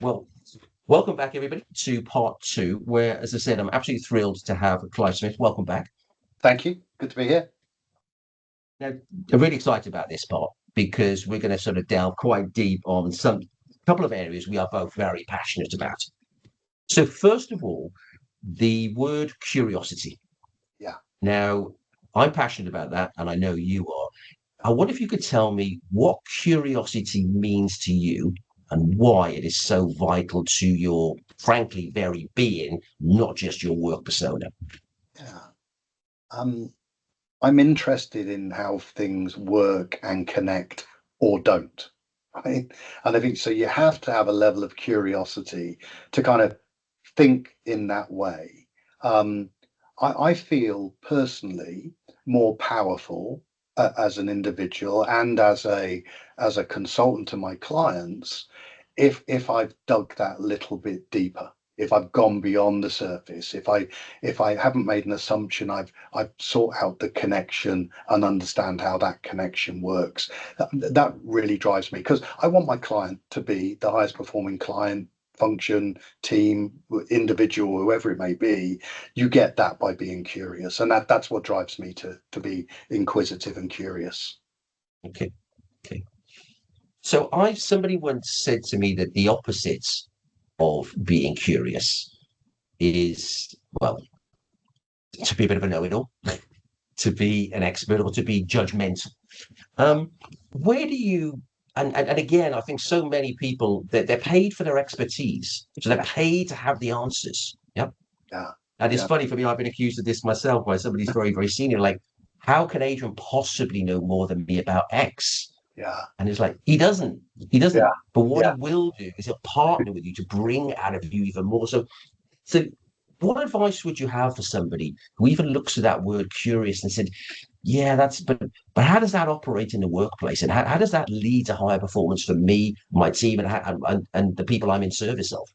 Well, welcome back, everybody, to part two, where, as I said, I'm absolutely thrilled to have Clive Smith. Welcome back. Thank you. Good to be here. Now, I'm really excited about this part because we're going to sort of delve quite deep on some couple of areas we are both very passionate about. So, first of all, the word curiosity. Yeah. Now, I'm passionate about that, and I know you are. I wonder if you could tell me what curiosity means to you and why it is so vital to your, frankly, very being, not just your work persona. Yeah. Um, I'm interested in how things work and connect or don't. Right. And I think so you have to have a level of curiosity to kind of think in that way. Um, I feel personally more powerful as an individual and as a consultant to my clients if I've dug that little bit deeper, if I've gone beyond the surface, if I haven't made an assumption, I've sought out the connection and understand how that connection works. That really drives me because I want my client to be the highest performing client, function, team, individual, whoever it may be. You get that by being curious, and that's what drives me to be inquisitive and curious. Okay. Okay. So somebody once said to me that the opposite of being curious is, well, to be a bit of a know-it-all, to be an expert, or to be judgmental. Um, where do you and again, I think so many people they're paid for their expertise, so they're paid to have the answers. Yep. Yeah, And it's yeah, funny for me, I've been accused of this myself by somebody's very, very senior, like, how can Adrian possibly know more than me about X? yeah, And it's like, he doesn't. He yeah, doesn't. But what he yeah. will do is he'll partner with you to bring out of you even more. So what advice would you have for somebody who even looks at that word curious and said, yeah, but how does that operate in the workplace? And how does that lead to higher performance for me, my team, and the people I'm in service of?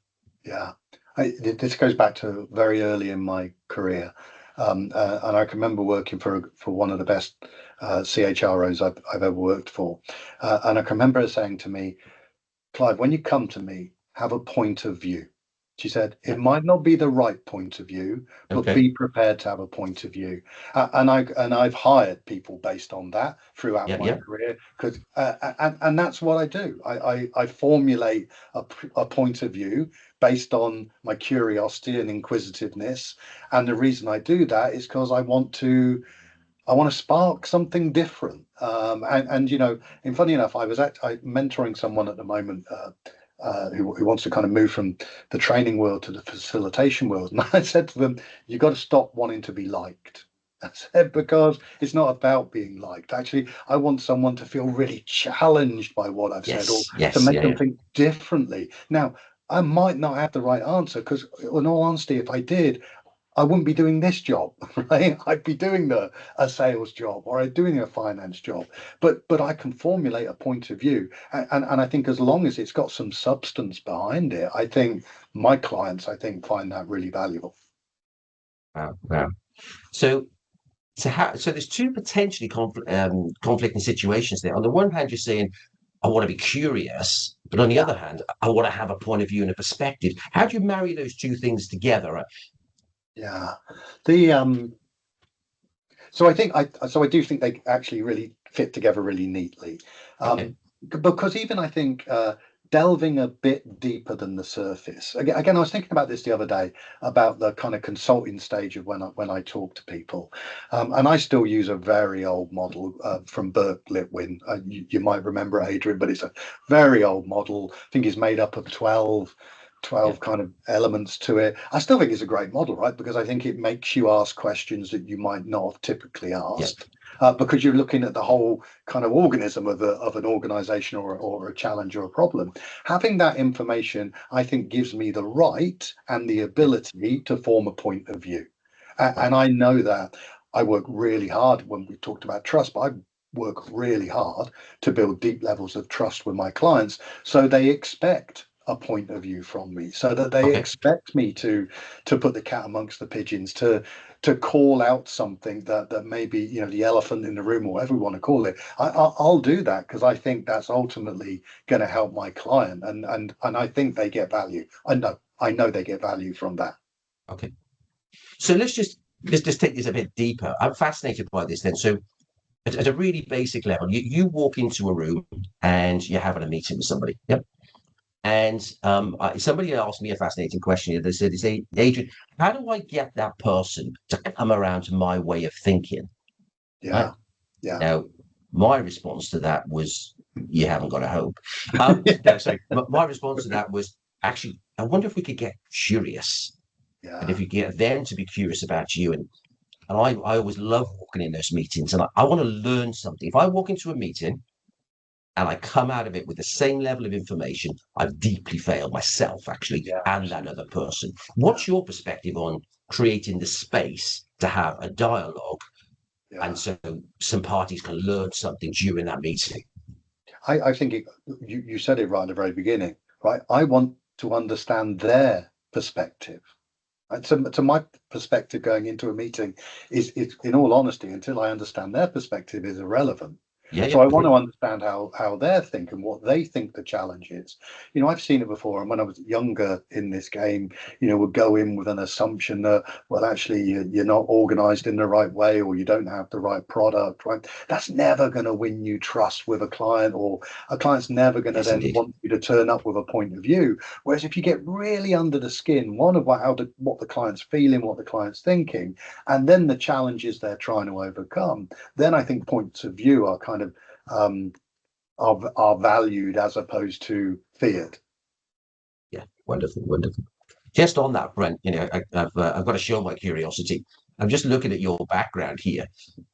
Yeah, this goes back to very early in my career, and I can remember working for one of the best CHROs I've ever worked for, and I can remember her saying to me, "Clive, when you come to me, have a point of view." She said, "It Yeah. might not be the right point of view, but Okay. be prepared to have a point of view." And I've hired people based on that throughout Yeah. my Yeah. career because and that's what I do. I formulate a point of view based on my curiosity and inquisitiveness, and the reason I do that is because I want to spark something different. And and funny enough, I mentoring someone at the moment who wants to kind of move from the training world to the facilitation world. And I said to them, "You got to stop wanting to be liked." I said, because it's not about being liked. Actually, I want someone to feel really challenged by what I've said or Yes. to Yes. make Yeah. them Yeah. think differently. Now, I might not have the right answer because, in all honesty, if I did, I wouldn't be doing this job, right? I'd be doing a sales job or I'd doing a finance job. But I can formulate a point of view, and I think as long as it's got some substance behind it, I think my clients, I think, find that really valuable. Wow. Wow. So so there's two potentially conflicting situations there. On the one hand, you're saying, I want to be curious, but on the Yeah, other hand, I want to have a point of view and a perspective. How do you marry those two things together? yeah. The so I do think they actually really fit together really neatly, Okay. because even I think delving a bit deeper than the surface. Again, I was thinking about this the other day about the kind of consulting stage of when I talk to people, and I still use a very old model from Burke Litwin. You might remember it, Adrian, but it's a very old model. I think it's made up of 12 Yeah. kind of elements to it. I still think it's a great model, right? Because I think it makes you ask questions that you might not have typically Yeah. asked, because you're looking at the whole kind of organism of an organization or a challenge or a problem. Having that information, I think, gives me the right and the Yeah. ability to form a point of view. Right. And I know that I work really hard when we talked about trust, but I work really hard to build deep levels of trust with my clients. So they expect a point of view from me, so that they Okay. expect me to put the cat amongst the pigeons, to call out something that maybe, you know, the elephant in the room or whatever we want to call it. I'll do that because I think that's ultimately going to help my client, and I think they get value. I know they get value from that. Okay. So let's just take this a bit deeper. I'm fascinated by this then. So at a really basic level, you walk into a room and you're having a meeting with somebody. Yep. And somebody asked me a fascinating question. They said, "Say, Adrian, how do I get that person to come around to my way of thinking?" Right Yeah, yeah, now, my response to that was, "You haven't got a hope." No, sorry. My response to that was actually, I wonder if we could get curious, and if yeah, you get them to be curious about you. And I always love walking in those meetings, and I want to learn something. If I walk into a meeting and I come out of it with the same level of information, I've deeply failed myself, actually, yeah, and that absolutely. other person. Yeah, What's your perspective on creating the space to have a dialogue, and yeah. so some parties can learn something during that meeting? I think you said it right at the very beginning, right? I want to understand their perspective. And to my perspective going into a meeting is, in all honesty, until I understand their perspective, is irrelevant. Yeah, So yeah, I want to agreed. understand how they're thinking, what they think the challenge is. You know, I've seen it before, and when I was younger in this game, you know, would go in with an assumption that, well, actually, you're not organized in the right way, or you don't have the right product, right? That's never going to win you trust with a client, or a client's never going to Yes, then indeed. want you to turn up with a point of view. Whereas if you get really under the skin, one of what the client's feeling, what the client's thinking, and then the challenges they're trying to overcome, then I think points of view are kind of um, are valued as opposed to feared. Yeah, wonderful, wonderful. Just on that front, I've got to show my curiosity. I'm just looking at your background here,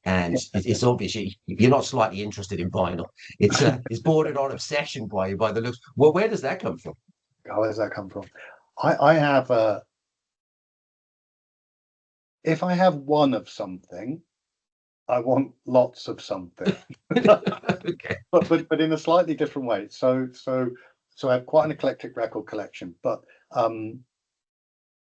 and it's obvious you're not slightly interested in vinyl. It's bordered on obsession by the looks. Well, where does that come from? How does that come from? I have a if I have one of something, I want lots of something. Okay. But in a slightly different way. So I have quite an eclectic record collection. But um,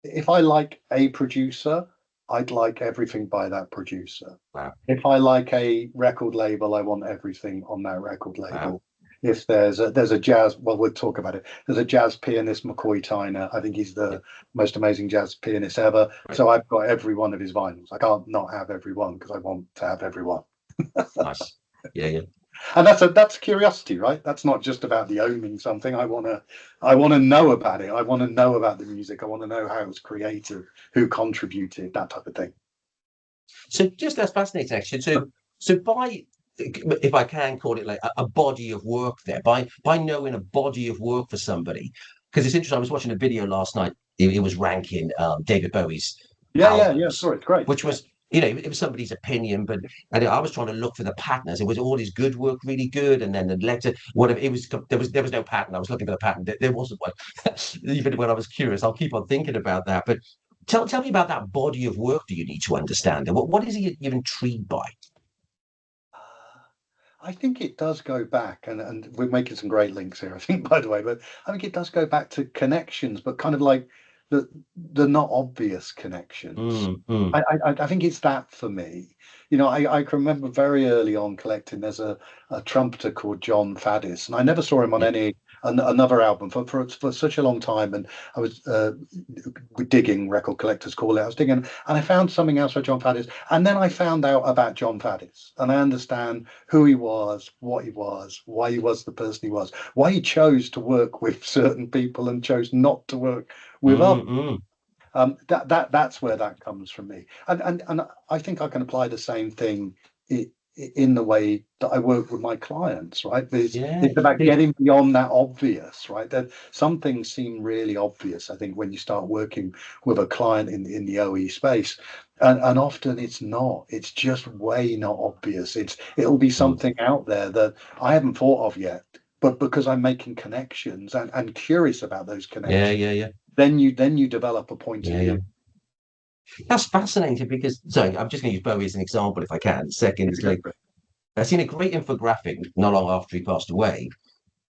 if I like a producer, I'd like everything by that producer. Wow. If I like a record label, I want everything on that record Wow. label. If there's a jazz, well, we'll talk about it. There's a jazz pianist, McCoy Tyner. I think he's Yeah. the most amazing jazz pianist ever. Right. So I've got every one of his vinyls. I can't not have every one because I want to have every one. Nice. Yeah. Yeah. And that's curiosity, right? That's not just about the owning something. I wanna know about it. I want to know about the music. I want to know how it was created, who contributed, that type of thing. So just that's fascinating, actually. So by, if I can call it like a body of work there, by knowing a body of work for somebody, because it's interesting. I was watching a video last night. It was ranking David Bowie's Yeah, yeah, yeah. albums, Sorry, it's great. which Yeah, was, it was somebody's opinion, but and I was trying to look for the patterns. It was all his good work really good, and then the letter, whatever it was, there was no pattern. I was looking for the pattern. There wasn't one. Even when I was curious, I'll keep on thinking about that. But tell me about that body of work that you need to understand. And what is it you're intrigued by? uh, I think it does go back, and we're making some great links here. I think, by the way, but I think it does go back to connections, but kind of like the the not obvious connections. Mm, mm, I think it's that for me. You know, I can remember very early on collecting. There's a trumpeter called John Faddis, and I never saw him on yeah, another album for such a long time. And I was digging, record collectors call it. I was digging, and I found something else by John Faddis, and then I found out about John Faddis, and I understand who he was, what he was, why he was the person he was, why he chose to work with certain people and chose not to work with mm, others. mm, That's where that comes from me, and I think I can apply the same thing in the way that I work with my clients. Right, yeah. it's about getting beyond that obvious. Right, that some things seem really obvious. I think when you start working with a client in the OE space, and often it's not. It's just way not obvious. It'll be Mm, something out there that I haven't thought of yet. But because I'm making connections and curious about those yeah, connections, yeah, yeah, then you develop a point of yeah, yeah. view. That's fascinating because, sorry, I'm just going to use Bowie as an example if I can. Second, it's like I seen a great infographic not long after he passed away,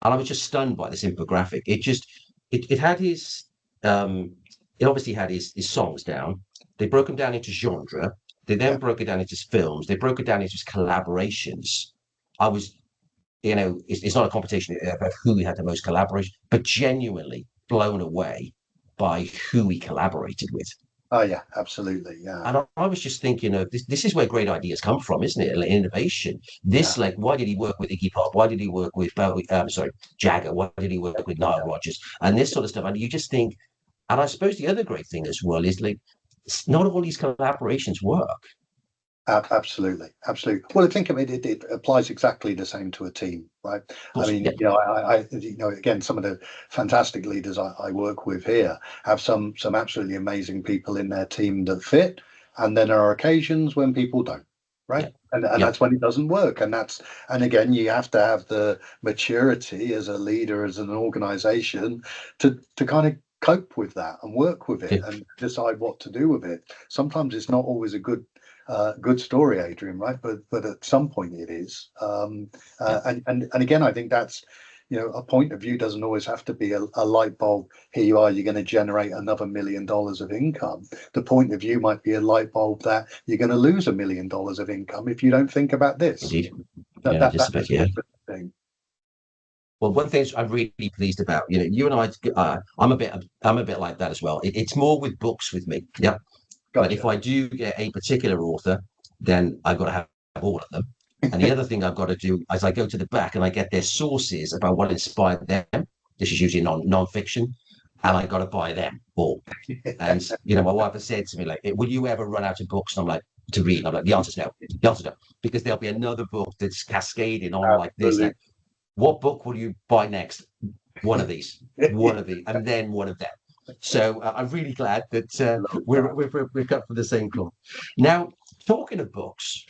and I was just stunned by this infographic. It just it had his it obviously had his songs down. They broke them down into genre. They then Yeah. broke it down into his films. They broke it down into his collaborations. I was, it's not a competition of who he had the most collaboration, but genuinely blown away by who he collaborated with. Oh yeah, absolutely. Yeah. And I was just thinking, this is where great ideas come from, isn't it? Like innovation. Yeah. This, like, why did he work with Iggy Pop? Why did he work with sorry, Jagger? Why did he work with Nile Yeah. Rodgers? And this sort of stuff. And you just think, and I suppose the other great thing as well is like, not all these collaborations work. Of Absolutely, absolutely. Well, think of it, it applies exactly the same to a team, right? I course, yeah, mean, again, some of the fantastic leaders I work with here have some absolutely amazing people in their team that fit, and then there are occasions when people don't, yeah, right? And yeah, that's when it doesn't work. And again, you have to have the maturity as a leader, as an organization, to kind of cope with that and work with it yeah, and decide what to do with it. Sometimes it's not always a good story, Adrian, right? But at some point it is. yeah. And again, I think that's, a point of view doesn't always have to be a light bulb. Here you are, you're going to generate another $1 million of income. The point of view might be a light bulb that you're going to lose $1 million of income if you don't think about this. Indeed. That Yeah, that just about, that's the yeah. different thing. Well, one thing I'm really pleased about, you and I'm a bit like that as well. It's more with books with me. Yeah. But if Gotcha. I do get a particular author, then I've got to have all of them. And the other thing I've got to do is I go to the back and I get their sources about what inspired them. This is usually non-fiction, and Yeah. I got to buy them all. And my wife has said to me, like, "Will you ever run out of books?" And I'm like, to read. And I'm like, the answer's no. The answer's no, because there'll be another book that's cascading on like this. Like, Absolutely. what book will you buy next? One of these, one of these, and then one of them. So I'm really glad that Love that. we're cut from the same cloth. Now, talking of books,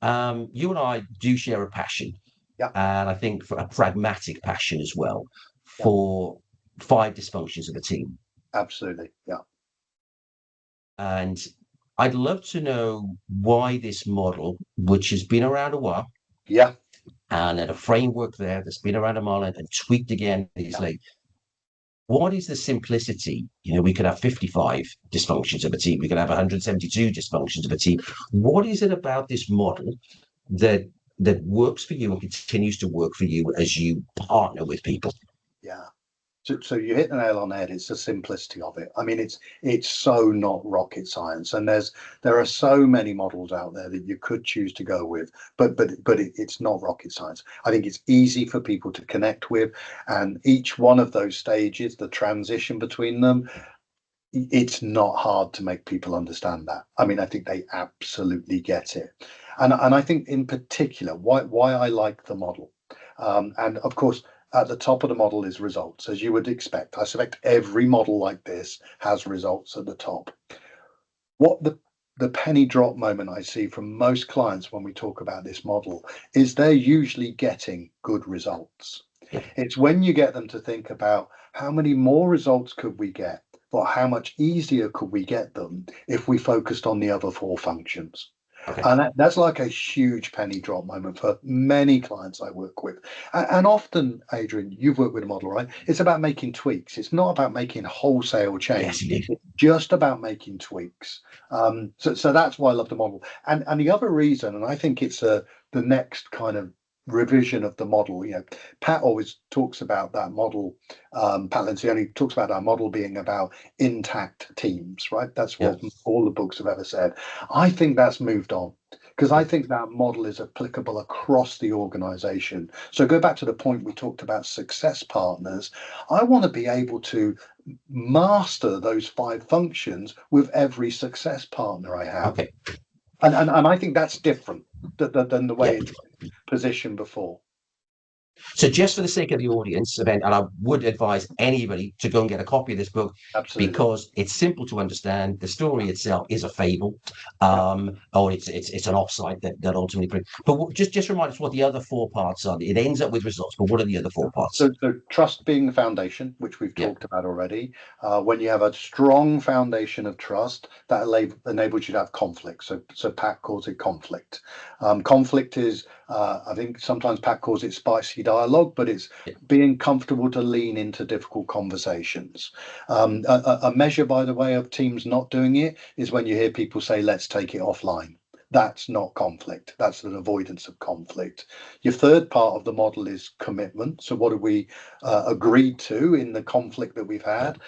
you and I do share a passion, Yeah. and I think for a pragmatic passion as well Yeah. for five dysfunctions of a team. Absolutely. Yeah. And I'd love to know why this model, which has been around a while, Yeah. and at a framework there that's been around a while and tweaked again, is Yeah. like, what is the simplicity? We could have 55 dysfunctions of a team. We could have 172 dysfunctions of a team. What is it about this model that works for you and continues to work for you as you partner with people? Yeah. So you hit the nail on the head. It's the simplicity of it. I mean, it's so not rocket science, and there are so many models out there that you could choose to go with, but it's not rocket science. I think it's easy for people to connect with, and each one of those stages, the transition between them, it's not hard to make people understand that. I mean, I think they absolutely get it, and I think in particular why I like the model, and of course at the top of the model is results, as you would expect. I suspect every model like this has results at the top. What the penny drop moment I see from most clients when we talk about this model is they're usually getting good results. Yeah. It's when you get them to think about how many more results could we get, or how much easier could we get them if we focused on the other four functions. Okay. And that's like a huge penny drop moment for many clients I work with. And often, Adrian, you've worked with a model, right? It's about making tweaks. It's not about making wholesale Yes, change. indeed. It's just about making tweaks. So that's why I love the model. And the other reason, and I think it's the next kind of revision of the model. Pat always talks about that model. Pat Lencioni talks about that model being about intact teams, right? That's Yeah. what all the books have ever said. I think that's moved on, because I Yeah. think that model is applicable across the organization. So go back to the point we talked about success partners. I want to be able to master those five functions with every success partner I have. Okay. And I think that's different than the Yeah. way it's positioned before. So, just for the sake of the audience, and I would advise anybody to go and get a copy of this book Absolutely. because it's simple to understand. The story itself is a fable, Yeah. or it's an offsite that ultimately. But just remind us what the other four parts are. It ends up with results, but what are the other four parts? So trust being the foundation, which we've Yeah. talked about already. When you have a strong foundation of trust, that enables you to have conflict. So Pat calls it conflict. Conflict is, I think sometimes Pat calls it spicy dialogue, but it's Yeah. being comfortable to lean into difficult conversations. A measure, by the way, of teams not doing it is when you hear people say, let's take it offline. That's not conflict. That's an avoidance of conflict. Your third part of the model is commitment. So, what have we agreed to in the conflict that we've Yeah. had?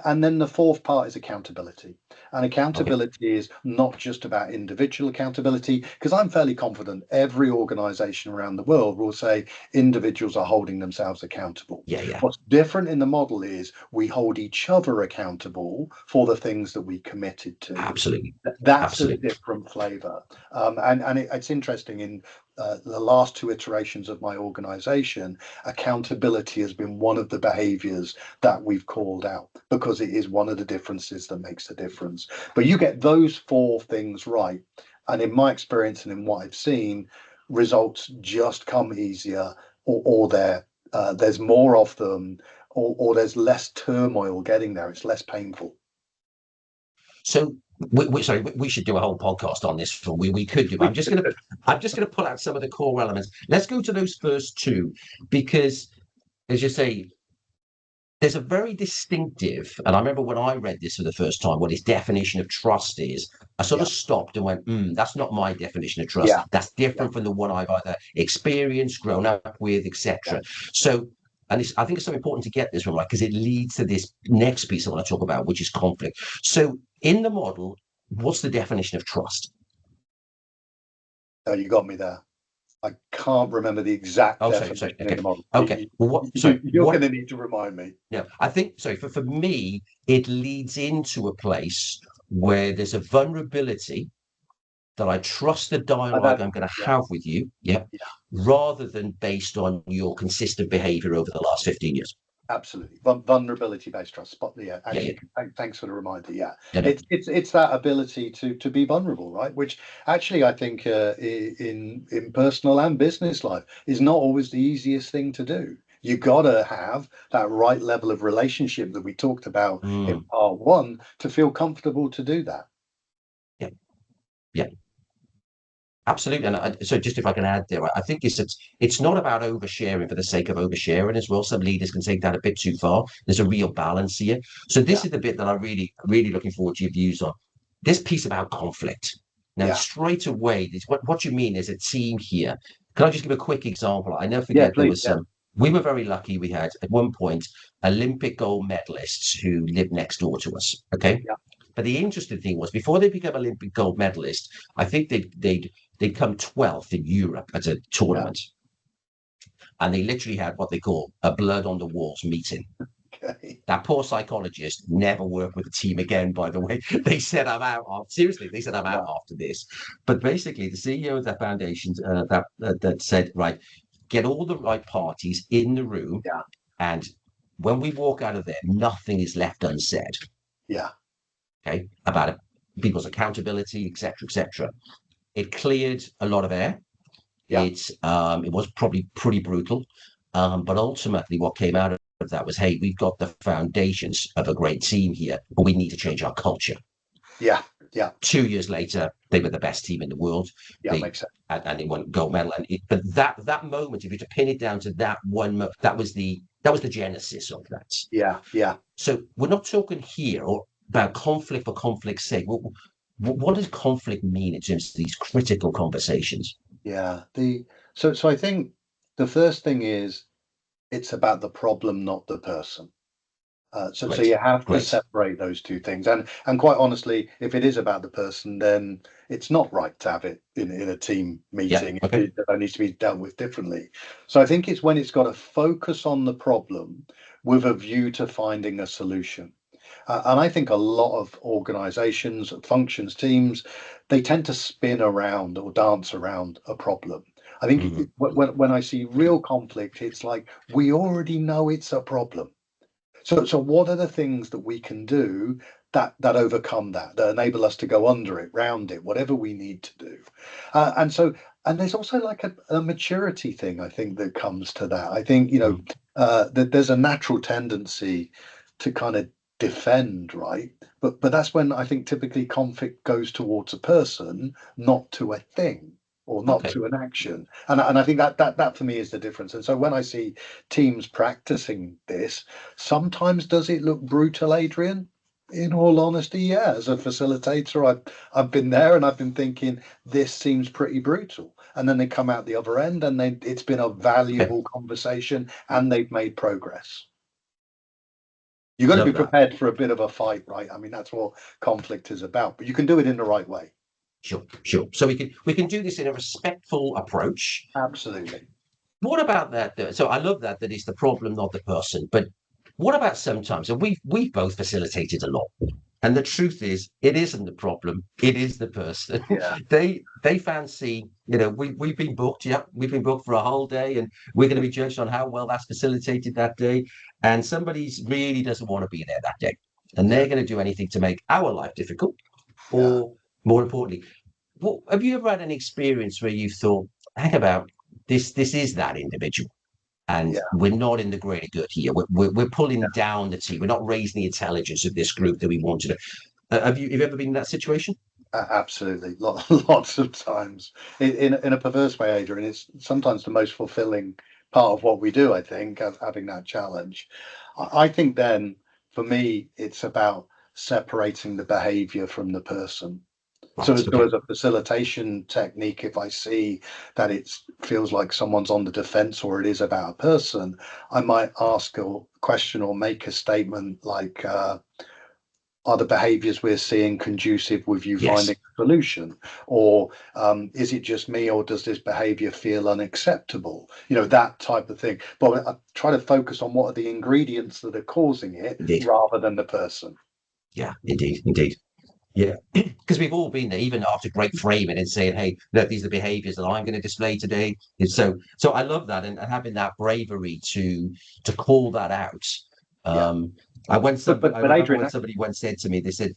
And then the fourth part is accountability. And Okay. accountability is not just about individual accountability, because I'm fairly confident every organization around the world will say individuals are holding themselves accountable. Yeah. Yeah. What's different in the model is we hold each other accountable for the things that we committed to. Absolutely. That's a Absolutely. different flavor. It's interesting in the last two iterations of my organization, accountability has been one of the behaviors that we've called out because it is one of the differences that makes the difference. But you get those four things right. And in my experience and in what I've seen, results just come easier or there's more of them or there's less turmoil getting there. It's less painful. So sorry, we should do a whole podcast on this. We could do. But I'm just gonna pull out some of the core elements. Let's go to those first two because, as you say, there's a very distinctive. And I remember when I read this for the first time, what his definition of trust is. I sort Yeah, of stopped and went, "That's not my definition of trust. yeah, That's yeah, different from the one I've either experienced, grown up with, yeah. etc." So. And I think it's so important to get this one right because it leads to this next piece I want to talk about, which is conflict. So, in the model, what's the definition of trust? Oh, you got me there. I can't remember the exact Oh, sorry. definition in Okay. the model. Okay. Well, You're going to need to remind me. no, I think, sorry, for me, it leads into a place where there's a vulnerability that I trust the dialogue That, I'm going to yeah, have with you. Yeah. yeah, Rather than based on your consistent behavior over the last 15 years. absolutely. Vulnerability based trust. Spot. Yeah, Yeah. Yeah. actually, thanks for the reminder. Yeah, Yeah. No. it's that ability to be vulnerable, right? Which actually I think in personal and business life is not always the easiest thing to do. You gotta have that right level of relationship that we talked about in Mm, part one to feel comfortable to do that. yeah. Yeah. Absolutely. And so just if I can add there, I think it's not about oversharing for the sake of oversharing as well. Some leaders can take that a bit too far. There's a real balance here. So Yeah, this is the bit that I really looking forward to your views on. This piece about conflict. Now, yeah, straight away, what you mean is a team here. Can I just give a quick example? I never yeah. forget there Please, was yeah, some. We were very lucky. We had at one point Olympic gold medalists who lived next door to us. Okay. yeah, But the interesting thing was before they became Olympic gold medalists, I think they'd come 12th in Europe at a yeah. tournament. And they literally had what they call a blood on the walls meeting. Okay. That poor psychologist never worked with the team again, by the way. They said, I'm out. Seriously, they said, I'm out No, after this. But basically, the CEO of that foundation that said, right, get all the right parties in the room. yeah, And when we walk out of there, nothing is left unsaid. yeah, Okay. About it, people's accountability, etc., etc. It cleared a lot of air. yeah, It was probably pretty brutal, but ultimately, what came out of that was, hey, we've got the foundations of a great team here, but we need to change our culture. yeah, yeah, 2 years later, they were the best team in the world. yeah. They Makes sense. and they won gold medal. But that moment, if you to pin it down to that one, that was the genesis of that. Yeah, yeah. So we're not talking here or about conflict for conflict's sake. What does conflict mean in terms of these critical conversations? Yeah. So I think the first thing is it's about the problem, not the person. So Great, you have to great. separate those two things. And quite honestly, if it is about the person, then it's not right to have it in a team Yeah, meeting. okay. That needs to be dealt with differently. So I think it's when it's got to focus on the problem with a view to finding a solution. And I think a lot of organizations, functions, teams, they tend to spin around or dance around a problem. I think Hmm. when I see real conflict, it's like we already know it's a problem. So what are the things that we can do that overcome that enable us to go under it, round it, whatever we need to do? And there's also like a maturity thing I think that comes to that. I think that there's a natural tendency to kind of defend, right? But that's when I think typically conflict goes towards a person, not to a thing. or not Okay. to an action. And I think that for me is the difference. And so when I see teams practicing this, sometimes does it look brutal, Adrian? In all honesty, yeah. As a facilitator, I've been there and I've been thinking this seems pretty brutal. And then they come out the other end and it's been a Okay. valuable conversation and they've made progress. You've got to be Love that. prepared for a bit of a fight, right? I mean, that's what conflict is about, but you can do it in the right way. Sure, sure. So we can do this in a respectful approach. Absolutely. What about that? So I love that it's the problem, not the person. But what about sometimes? And we've both facilitated a lot. And the truth is, it isn't the problem. It is the person. Yeah. They fancy, we've been booked. Yeah, we've been booked for a whole day, and we're going to be judged on how well that's facilitated that day. And somebody really doesn't want to be there that day, and Yeah. they're going to do anything to make our life difficult. Yeah. Or more importantly, have you ever had an experience where you've thought, hang about this? This is that individual, and Yeah. we're not in the greater good here. We're pulling down the team. We're not raising the intelligence of this group that we wanted to. Have you ever been in that situation? Absolutely, lots of times in a perverse way, Adrian. It's sometimes the most fulfilling part of what we do. I think having that challenge. I think then for me, it's about separating the behaviour from the person. So, Right. so Okay. as a facilitation technique, if I see that it feels like someone's on the defence or it is about a person, I might ask a question or make a statement like. Are the behaviors we're seeing conducive with you Yes. finding a solution? Or is it just me, or does this behavior feel unacceptable? That type of thing. But I try to focus on what are the ingredients that are causing it Indeed. rather than the person. Yeah. Indeed. Indeed. Yeah, because we've all been there, even after great framing and saying, "Hey, look, these are the behaviours that I'm going to display today." And so I love that, and having that bravery to call that out. Yeah. Um, I But remember when Adrian, somebody once said to me, they said,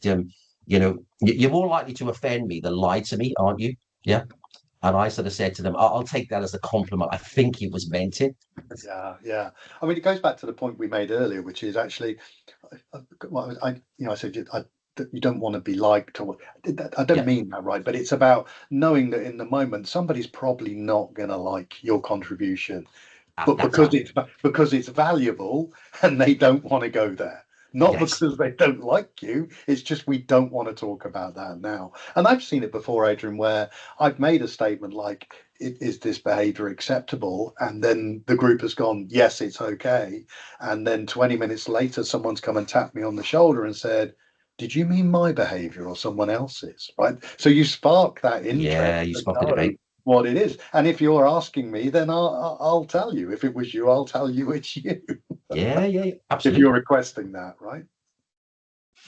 "You're more likely to offend me than lie to me, aren't you?" Yeah, and I sort of said to them, "I'll take that as a compliment. I think it was meant it." yeah, yeah. I mean, it goes back to the point we made earlier, which is actually, well, I said you don't want to be liked, or I don't Yeah, mean that, right? But it's about knowing that in the moment somebody's probably not going to like your contribution, at but that time. because it's valuable and they don't want to go there. Not Yes. because they don't like you, it's just we don't want to talk about that now. And I've seen it before, Adrian, where I've made a statement like, is this behavior acceptable? And then the group has gone, yes, it's okay. And then 20 minutes later, someone's come and tapped me on the shoulder and said, did you mean my behavior or someone else's? Right. So you spark that interest Yeah, you to sparked a know debate. what it is. And if you're asking me, then I'll tell you. If it was you, I'll tell you it's you. Yeah, yeah, yeah, If you're absolutely. requesting that, right?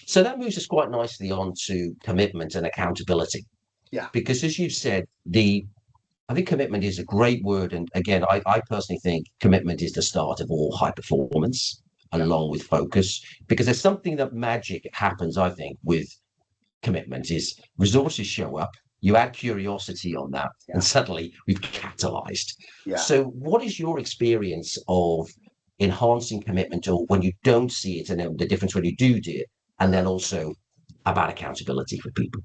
So that moves us quite nicely on to commitment and accountability. Yeah, Because as you said, I think commitment is a great word. And again, I personally think commitment is the start of all high performance, yeah, along with focus. Because there's something that magic happens, I think, with commitment is resources show up, you add curiosity on that, and yeah, suddenly we've catalyzed. yeah. So what is your experience of enhancing commitment, or when you don't see it, and then the difference when you do it, and then also about accountability for people?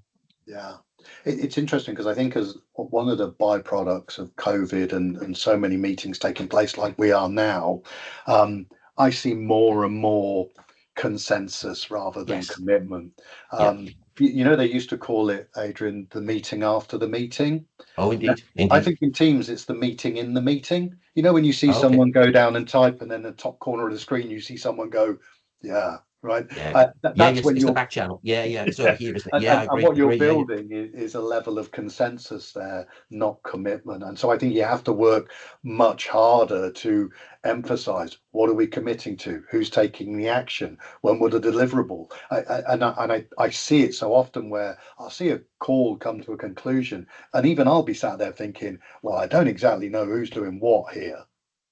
Yeah, it's interesting because I think as one of the byproducts of COVID and so many meetings taking place like we are now, um, I see more and more consensus rather than Yes. commitment. Yeah. They used to call it, Adrian, the meeting after the meeting. Oh, Yeah. indeed. I Indeed. think in Teams, it's the meeting in the meeting. When you see Oh, okay. someone go down and type, and then the top corner of the screen, you see someone go, yeah, right. Yeah. Okay. Yeah. That's Yes. when It's the you're back channel. Yeah. Yeah. It's over yeah. here, isn't it? And, Yeah. and, I and agree. what you're Agree. Yeah. Yeah. building is a level of consensus there, not commitment. And so I think you have to work much harder to emphasize what are we committing to, who's taking the action, when will the deliverable. I see it so often where I'll see a call come to a conclusion, and even I'll be sat there thinking, well, I don't exactly know who's doing what here.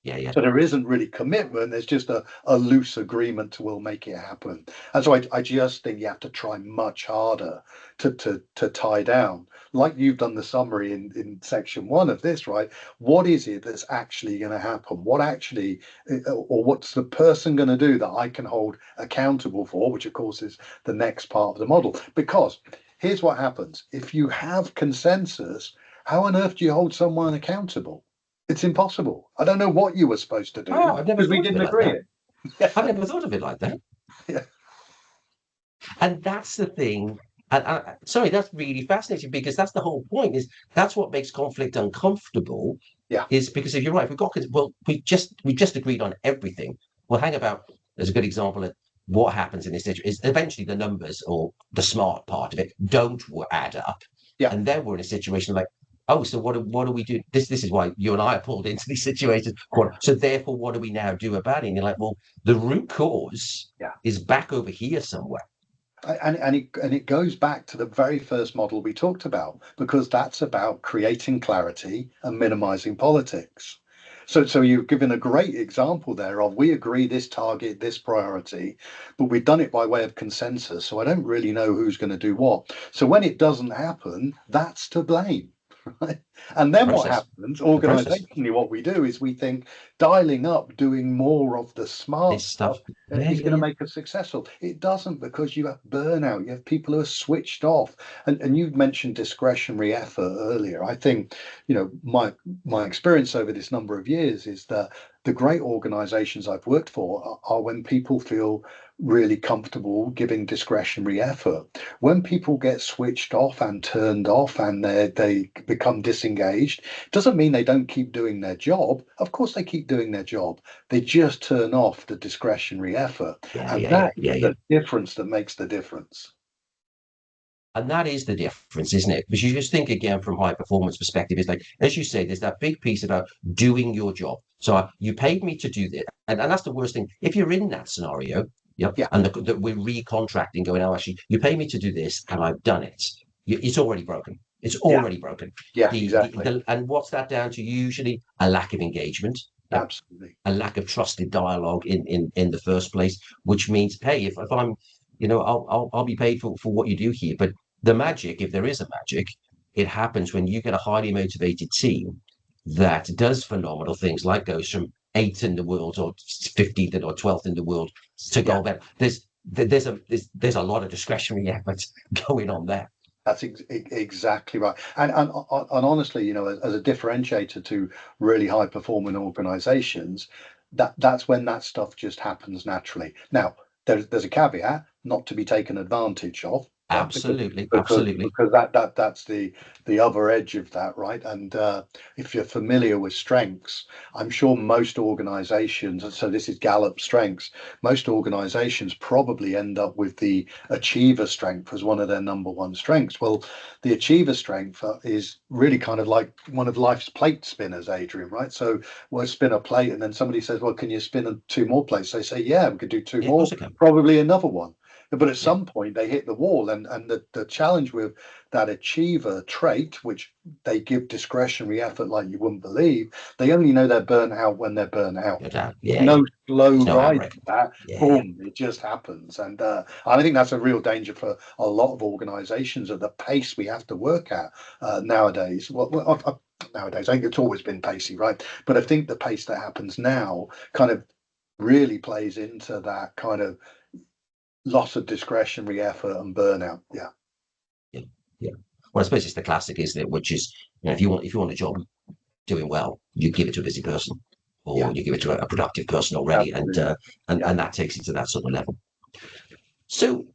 Yeah. Yeah. So there isn't really commitment. There's just a loose agreement to will make it happen. And so I just think you have to try much harder to tie down, like you've done the summary in section one of this, right? What is it that's actually going to happen? What actually, or what's the person going to do that I can hold accountable for, which of course is the next part of the model. Because here's what happens. If you have consensus, How on earth do you hold someone accountable? It's impossible. I don't know what you were supposed to do Oh, I've never because we thought of didn't it like agree that. it. Yeah, I've never thought of it like that. yeah, And that's the thing. And sorry, that's really fascinating because that's the whole point. Is that's what makes conflict uncomfortable. yeah, Is because if you're right, if we've got well, we just agreed on everything. Well, hang about. There's a good example of what happens in this situation. Is eventually the numbers or the smart part of it don't add up, yeah. and then we're in a situation like, oh, so what do we do? This is why you and I are pulled into these situations. So therefore, what do we now do about it? And you're like, well, the root cause Yeah. is back over here somewhere. And it goes back to the very first model we talked about, because that's about creating clarity and minimizing politics. So you've given a great example there of, we agree this target, this priority, but we've done it by way of consensus. So I don't really know who's going to do what. So when it doesn't happen, that's to blame. Right? And then what Process. happens The process. organizationally, what we do is we think dialing up, doing more of the smart This stuff stuff. Yeah, is yeah, going to yeah. make us successful. It doesn't, because you have burnout, you have people who are switched off. And you mentioned discretionary effort earlier. I think, my experience over this number of years is that the great organizations I've worked for are when people feel really comfortable giving discretionary effort. When people get switched off and turned off and they become disengaged, doesn't mean they don't keep doing their job. Of course they keep doing their job. They just turn off the discretionary effort. Yeah, And yeah, yeah, that is yeah, yeah. the difference that makes the difference. And that is the difference, isn't it? Because you just think again from high performance perspective, is like, as you say, there's that big piece about doing your job. So you paid me to do this. And that's the worst thing. If you're in that scenario, Yeah, and we're recontracting, going, oh, actually, you pay me to do this and I've done it. It's already broken. It's yeah, already broken. yeah, exactly. And what's that down to? Usually a lack of engagement. Yep. Absolutely. A lack of trusted dialogue in the first place, which means, hey, if I'm, I'll be paid for what you do here. But the magic, if there is a magic, it happens when you get a highly motivated team that does phenomenal things, like goes from eighth in the world or 15th or 12th in the world to Yeah. gold medal. There's a lot of discretionary effort going on there. That's exactly right. And honestly, as a differentiator to really high performing organizations, that's when that stuff just happens naturally. Now, there's a caveat, not to be taken advantage of, right? Because Absolutely, because absolutely. because that's the other edge of that, right? And if you're familiar with strengths, I'm sure most organizations, and so this is Gallup strengths, most organizations probably end up with the achiever strength as one of their number one strengths. Well, the achiever strength is really kind of like one of life's plate spinners, Adrian, right? So we'll spin a plate, and then somebody says, well, can you spin two more plates? They say, yeah, we could do two Yeah, of more, course I can. probably another one. But at Yeah, some point they hit the wall, and the challenge with that achiever trait, which they give discretionary effort like you wouldn't believe, they only know they're burnt out when they're burnt out. no doubt. There's Yeah, yeah. no slow There's no ride handbrake. to that. Yeah, yeah. Boom, it just happens. And I think that's a real danger for a lot of organizations at the pace we have to work at nowadays. Nowadays, I think it's always been pacey, right? But I think the pace that happens now kind of really plays into that kind of loss of discretionary effort and burnout. Yeah, Yeah, yeah. Well, I suppose it's the classic, isn't it? Which is, if you want a job doing well, you give it to a busy person, yeah, or you give it to a productive person already, and absolutely. Yeah, and that takes it to that sort of level. So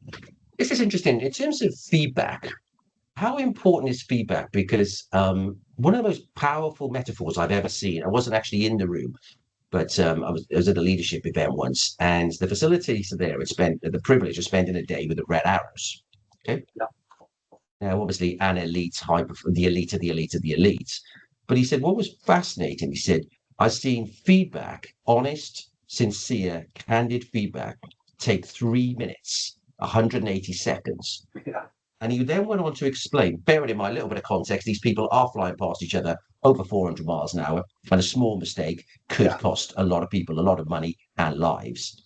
this is interesting in terms of feedback. How important is feedback? Because one of the most powerful metaphors I've ever seen. I wasn't actually in the room, but I was at a leadership event once, and the facilitator there had spent the privilege of spending a day with the Red Arrows. Okay. yeah, Now, obviously, an elite hype of the elite of the elite of the elite. But he said, what was fascinating, he said, I've seen feedback, honest, sincere, candid feedback, take 3 minutes, 180 seconds. yeah, And he then went on to explain, bearing in mind a little bit of context, these people are flying past each other over 400 miles an hour, and a small mistake could yeah, cost a lot of people a lot of money and lives.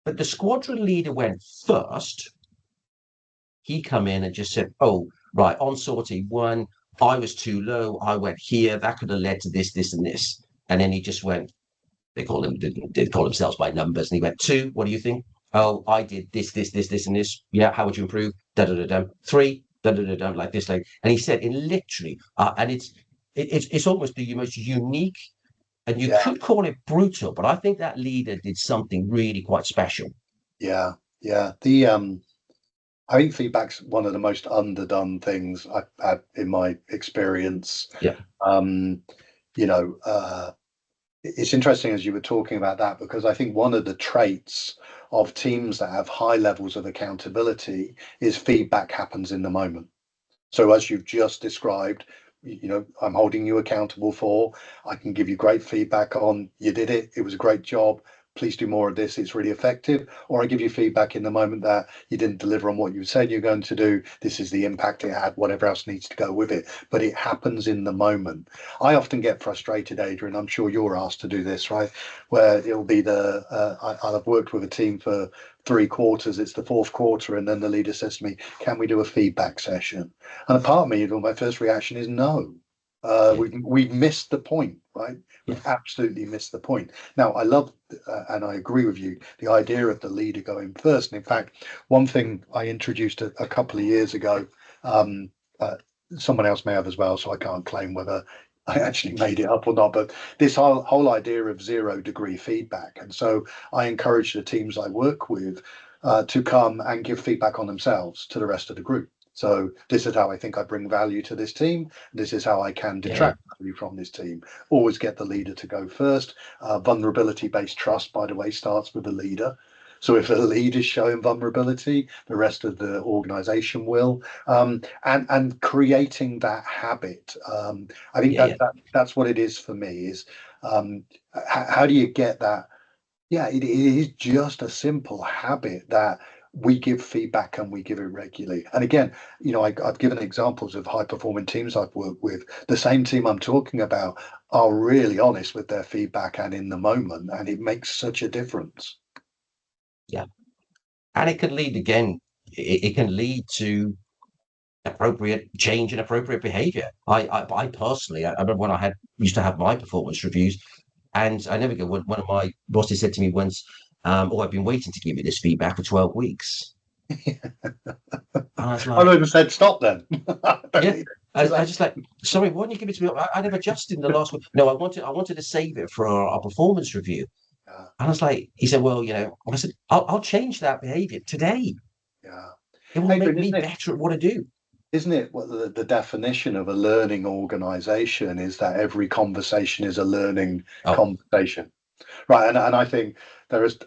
But the squadron leader went first. He come in and just said, oh, right, on sortie one, I was too low. I went here. That could have led to this, this, and this. And then he just went, they call themselves by numbers. And he went, two, what do you think? Oh, I did this, this, this, this, and this. Yeah, how would you improve? Da, da, da, da. Three, don't like this, like, and he said in literally, and it's almost the most unique, and you Yeah, could call it brutal, but I think that leader did something really quite special. yeah, yeah. The I think feedback's one of the most underdone things I've had in my experience. Yeah, Um, you know, it's interesting as you were talking about that, because I think one of the traits of teams that have high levels of accountability is feedback happens in the moment. So as you've just described, I'm holding you accountable for. I can give you great feedback on you did it. It was a great job. Please do more of this. It's really effective. Or I give you feedback in the moment that you didn't deliver on what you said you're going to do. This is the impact it had, whatever else needs to go with it. But it happens in the moment. I often get frustrated, Adrian. I'm sure you're asked to do this, right? Where it'll be I've worked with a team for 3 quarters. It's the fourth quarter. And then the leader says to me, can we do a feedback session? And a part of me, my first reaction is no. yeah, We've missed the point, right? yeah, We've absolutely missed the point. Now, I love and I agree with you, the idea of the leader going first. And in fact, one thing I introduced a couple of years ago, um, uh, someone else may have as well, so I can't claim whether I actually made it up or not. But this whole idea of 0 degree feedback, and so I encourage the teams I work with to come and give feedback on themselves to the rest of the group. So this is how I think I bring value to this team. This is how I can yeah, detract value from this team. Always get the leader to go first. Vulnerability-based trust, by the way, starts with the leader. So if the lead is showing vulnerability, the rest of the organization will. And creating that habit. I think yeah, yeah, that's what it is for me. Is how do you get that? Yeah, it is just a simple habit that we give feedback and we give it regularly. And again, I've given examples of high performing teams I've worked with. The same team I'm talking about are really honest with their feedback and in the moment, and it makes such a difference. yeah. And it can lead again. It can lead to appropriate change and appropriate behavior. I personally, I remember when I had used to have my performance reviews, and I never go. One of my bosses said to me once, "Oh, I've been waiting to give you this feedback for 12 weeks," and I was I like, would have said stop then. I don't "Yeah." need it. I just like, sorry, why didn't you give it to me? I'd have adjusted in the last one. No, I wanted to save it for our performance review. Yeah, And I was like, he said, well, I said, I'll change that behavior today. yeah. It will make Adrian, me better at what I do. isn't it what the definition of a learning organization is that every conversation is a learning Oh, conversation, right? And I think there is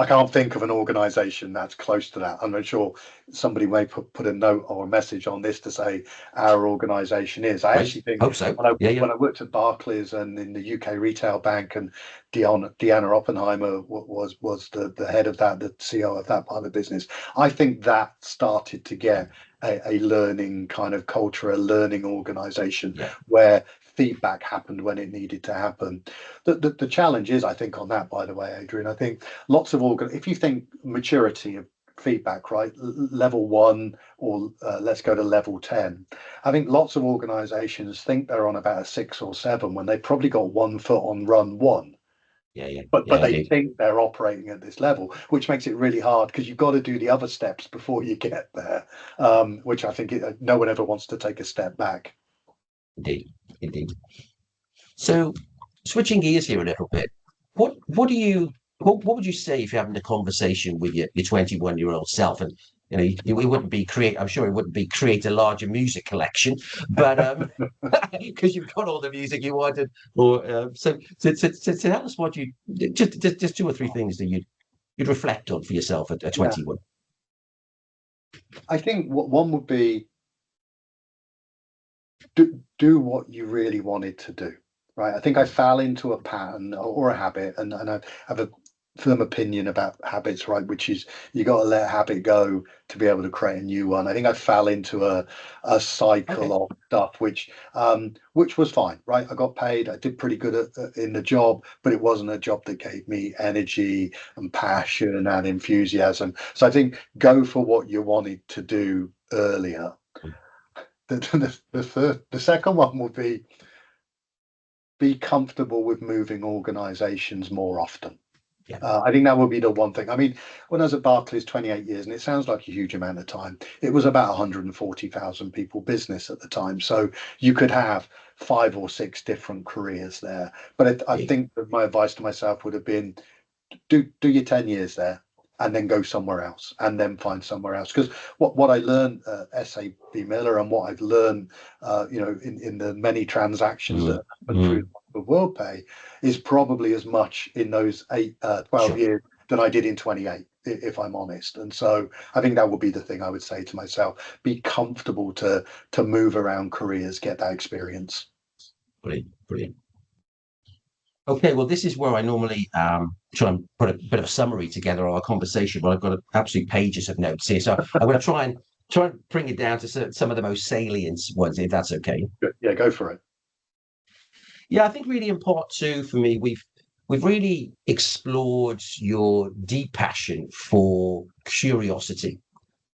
I can't think of an organization that's close to that. I'm not sure somebody may put a note or a message on this to say our organization is. I great. actually think Hope so. when I Yeah, yeah, when I worked at Barclays and in the UK retail bank, and Deanna Oppenheimer was the head of that, the CEO of that part of the business. I think that started to get a learning kind of culture, a learning organization yeah, where feedback happened when it needed to happen. The challenge is, I think, on that, by the way, Adrian, I think lots of if you think maturity of feedback, right, level one, or let's go to level 10. I think lots of organizations think they're on about a 6 or 7 when they've probably got 1 foot on run one, yeah, yeah, but yeah, they indeed, think they're operating at this level, which makes it really hard because you've got to do the other steps before you get there, which I think no one ever wants to take a step back. indeed, indeed. So, switching gears here a little bit, what would you say if you're having a conversation with your 21-year-old self, and it wouldn't be create. I'm sure it wouldn't be create a larger music collection, but because you've got all the music you wanted, or so tell us what you just 2 or 3 things that you'd reflect on for yourself at Yeah, 21. I think what one would be do what you really wanted to do, right? I think I fell into a pattern or a habit, and I have a firm opinion about habits, right? Which is you got to let habit go to be able to create a new one. I think I fell into a cycle Okay. of stuff which was fine, right? I got paid, I did pretty good in the job, but it wasn't a job that gave me energy and passion and enthusiasm. So I think go for what you wanted to do earlier. The second one will be comfortable with moving organizations more often. Yeah. I think that would be the one thing. I mean, when I was at Barclays 28 years, and it sounds like a huge amount of time, it was about 140,000 people business at the time. So you could have 5 or 6 different careers there. But I Big. think that my advice to myself would have been do your 10 years there and then go somewhere else and then find somewhere else. Because what I learned at SAB Miller and what I've learned, in the many transactions that Mm, happened through mm, WorldPay is probably as much in those 12 sure. years than I did in 28, if I'm honest. And so I think that would be the thing I would say to myself: be comfortable to move around careers, get that experience. Brilliant. Brilliant. Okay, well, this is where I normally try and put a bit of a summary together of our conversation, but I've got absolute pages of notes here. So I'm going to try and bring it down to some of the most salient ones, if that's okay. Good. Yeah, go for it. Yeah, I think really in part two for me, we've really explored your deep passion for curiosity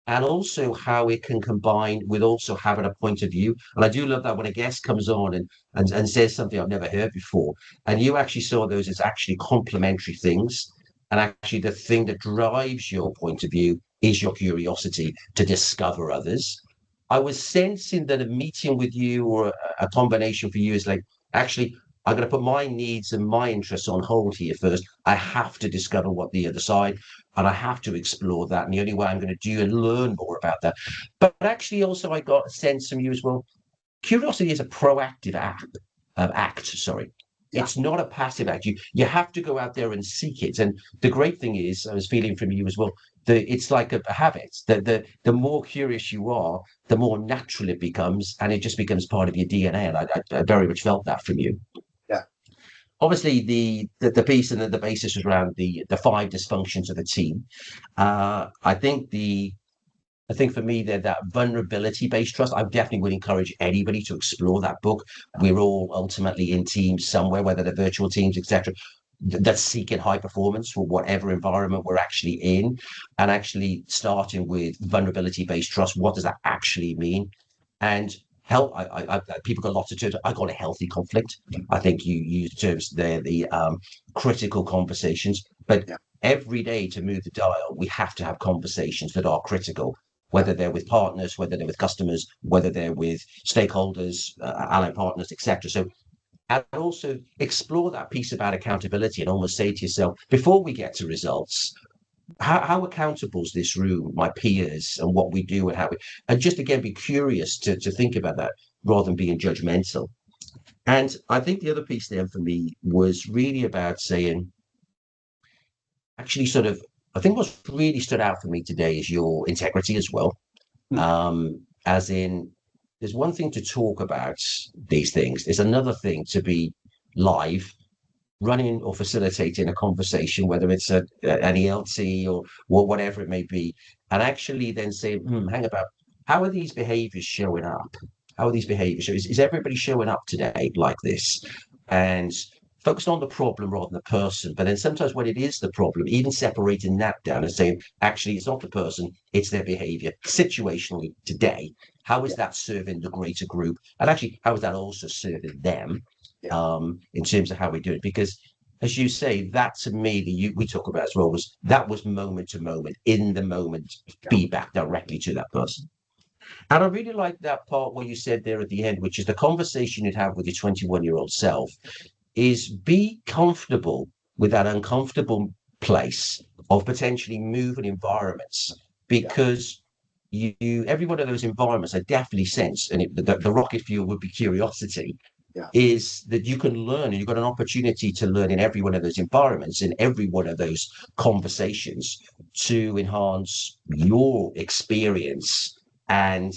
and also how it can combine with also having a point of view. And I do love that when a guest comes on and says something I've never heard before, and you actually saw those as actually complementary things. And actually, the thing that drives your point of view is your curiosity to discover others. I was sensing that a meeting with you or a combination for you is like, actually, I'm going to put my needs and my interests on hold here first. I have to discover what the other side, and I have to explore that. And the only way I'm going to do and learn more about that. But actually, also, I got a sense from you as well. Curiosity is a proactive act. Sorry, Yeah. it's not a passive act. You have to go out there and seek it. And the great thing is, I was feeling from you as well. It's like a habit. The more curious you are, the more natural it becomes, and it just becomes part of your DNA. And I very much felt that from you. Yeah. Obviously, the piece and the basis was around the five dysfunctions of the team. I think for me that vulnerability based trust, I definitely would encourage anybody to explore that book. We're all ultimately in teams somewhere, whether they're virtual teams, etc. That's seeking high performance for whatever environment we're actually in, and actually starting with vulnerability based trust. What does that actually mean? And help. People got lots of terms. I call it healthy conflict. I think you use terms there, the critical conversations, but Yeah. every day to move the dial, we have to have conversations that are critical, Yeah. whether they're with partners, whether they're with customers, whether they're with stakeholders, allied partners, etc. So, and also explore that piece about accountability and almost say to yourself, before we get to results, how accountable is this room, my peers, and what we do and how we, and just again, be curious to think about that rather than being judgmental. And I think the other piece there for me was really about saying, actually, sort of, I think what's really stood out for me today is your integrity as well. Hmm. As in, there's one thing to talk about these things, there's another thing to be live, running or facilitating a conversation, whether it's an ELT or whatever it may be, and actually then say, hang about, how are these behaviors showing up? How are these behaviors? Is everybody showing up today like this? And focused on the problem rather than the person. But then sometimes when it is the problem, even separating that down and saying, actually, it's not the person, it's their behavior. Situationally today, how is Yeah. that serving the greater group? And actually, how is that also serving them Yeah. in terms of how we do it? Because as you say, that to me, we talk about as well, was moment to moment, in the moment, Yeah. feedback directly to that person. And I really like that part where you said there at the end, which is the conversation you'd have with your 21-year-old self, is be comfortable with that uncomfortable place of potentially moving environments, Yeah. because every one of those environments I definitely sense, and the rocket fuel would be curiosity, Yeah. is that you can learn, and you've got an opportunity to learn in every one of those environments, in every one of those conversations, to enhance your experience and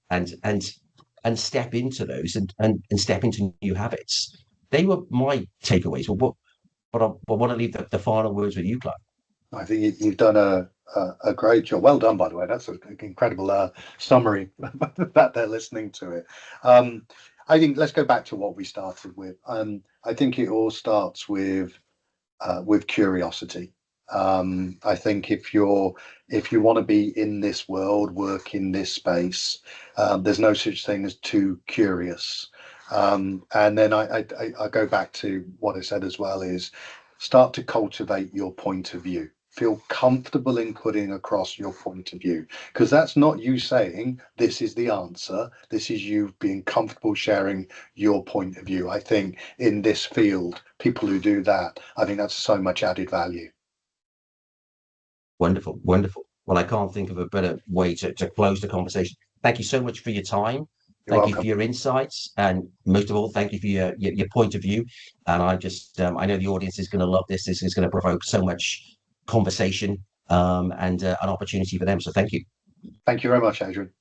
and and and step into those, and step into new habits. They were my takeaways. But I want to leave the final words with you, Clive. I think you've done a great job. Well done, by the way. That's an incredible summary that they're listening to it. I think let's go back to what we started with. I think it all starts with curiosity. I think if you want to be in this world, work in this space, there's no such thing as too curious. And then I go back to what I said as well is start to cultivate your point of view. Feel comfortable in putting across your point of view, because that's not you saying this is the answer. This is you being comfortable sharing your point of view. I think in this field, people who do that, I think that's so much added value. Wonderful, wonderful. Well, I can't think of a better way to close the conversation. Thank you so much for your time. You're Thank you for welcome. your insights, and most of all, thank you for your point of view. And I know the audience is going to love this. This is going to provoke so much conversation and an opportunity for them. So thank you. Thank you very much, Adrian.